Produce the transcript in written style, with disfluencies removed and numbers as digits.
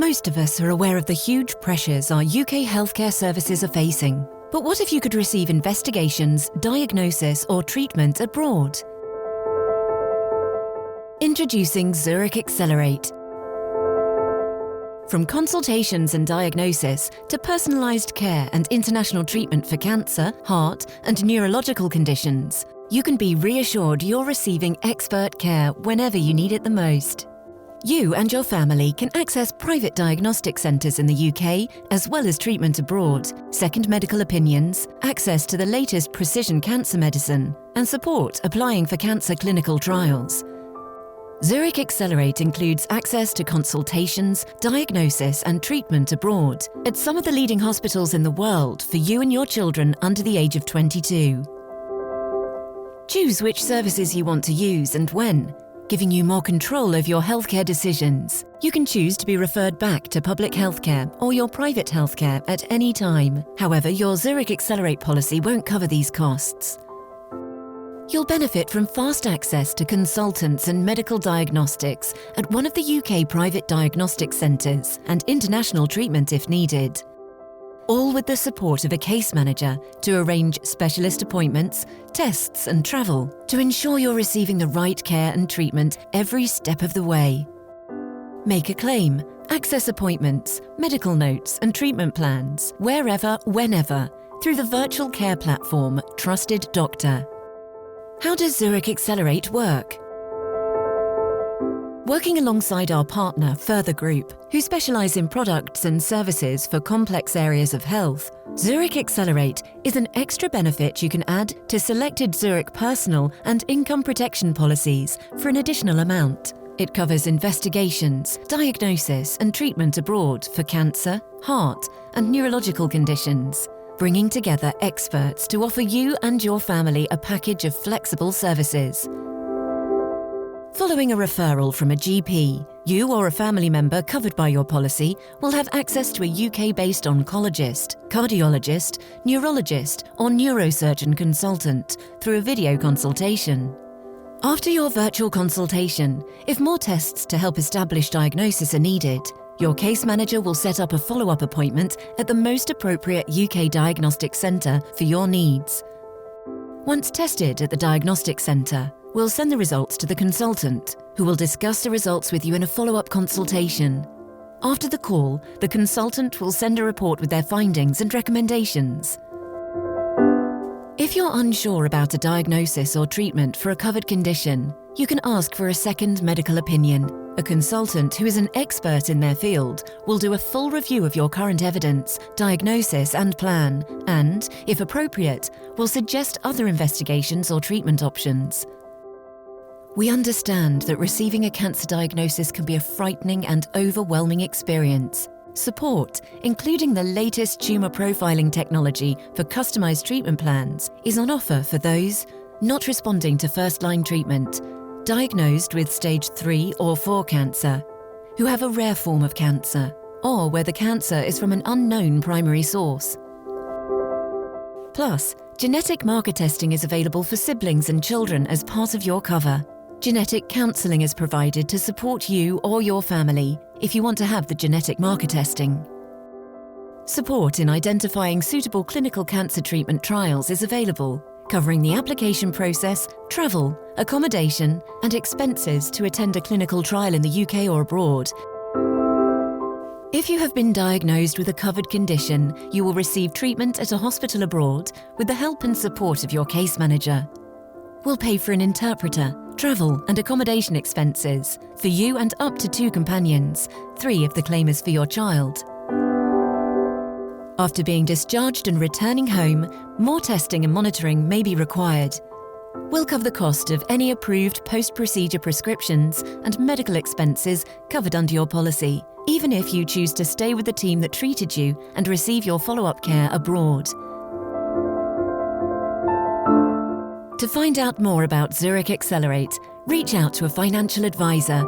Most of us are aware of the huge pressures our UK healthcare services are facing. But what if you could receive investigations, diagnosis or treatment abroad? Introducing Zurich Accelerate. From consultations and diagnosis to personalised care and international treatment for cancer, heart and neurological conditions, you can be reassured you're receiving expert care whenever you need it the most. You and your family can access private diagnostic centres in the UK, as well as treatment abroad, second medical opinions, access to the latest precision cancer medicine, and support applying for cancer clinical trials. Zurich Accelerate includes access to consultations, diagnosis and treatment abroad at some of the leading hospitals in the world for you and your children under the age of 22. Choose which services you want to use and when, giving you more control over your healthcare decisions. You can choose to be referred back to public healthcare or your private healthcare at any time. However, your Zurich Accelerate policy won't cover these costs. You'll benefit from fast access to consultants and medical diagnostics at one of the UK private diagnostic centres and international treatment if needed. All with the support of a case manager to arrange specialist appointments, tests and travel to ensure you're receiving the right care and treatment every step of the way. Make a claim, access appointments, medical notes and treatment plans wherever, whenever through the virtual care platform Trusted Doctor. How does Zurich Accelerate work? Working alongside our partner Further Group, who specialise in products and services for complex areas of health, Zurich Accelerate is an extra benefit you can add to selected Zurich personal and income protection policies for an additional amount. It covers investigations, diagnosis and treatment abroad for cancer, heart and neurological conditions, bringing together experts to offer you and your family a package of flexible services. Following a referral from a GP, you or a family member covered by your policy will have access to a UK-based oncologist, cardiologist, neurologist or neurosurgeon consultant through a video consultation. After your virtual consultation, if more tests to help establish diagnosis are needed, your case manager will set up a follow-up appointment at the most appropriate UK diagnostic centre for your needs. Once tested at the diagnostic centre, we'll send the results to the consultant, who will discuss the results with you in a follow-up consultation. After the call, the consultant will send a report with their findings and recommendations. If you're unsure about a diagnosis or treatment for a covered condition, you can ask for a second medical opinion. A consultant who is an expert in their field will do a full review of your current evidence, diagnosis and plan, and, if appropriate, will suggest other investigations or treatment options. We understand that receiving a cancer diagnosis can be a frightening and overwhelming experience. Support, including the latest tumour profiling technology for customised treatment plans, is on offer for those not responding to first-line treatment, diagnosed with stage 3 or 4 cancer, who have a rare form of cancer, or where the cancer is from an unknown primary source. Plus, genetic marker testing is available for siblings and children as part of your cover. Genetic counselling is provided to support you or your family if you want to have the genetic marker testing. Support in identifying suitable clinical cancer treatment trials is available, covering the application process, travel, accommodation and expenses to attend a clinical trial in the UK or abroad. If you have been diagnosed with a covered condition, you will receive treatment at a hospital abroad with the help and support of your case manager. We'll pay for an interpreter, travel and accommodation expenses for you and up to 2 companions, 3 if the claim is for your child. After being discharged and returning home, more testing and monitoring may be required. We'll cover the cost of any approved post-procedure prescriptions and medical expenses covered under your policy, even if you choose to stay with the team that treated you and receive your follow-up care abroad. To find out more about Zurich Accelerate, reach out to a financial advisor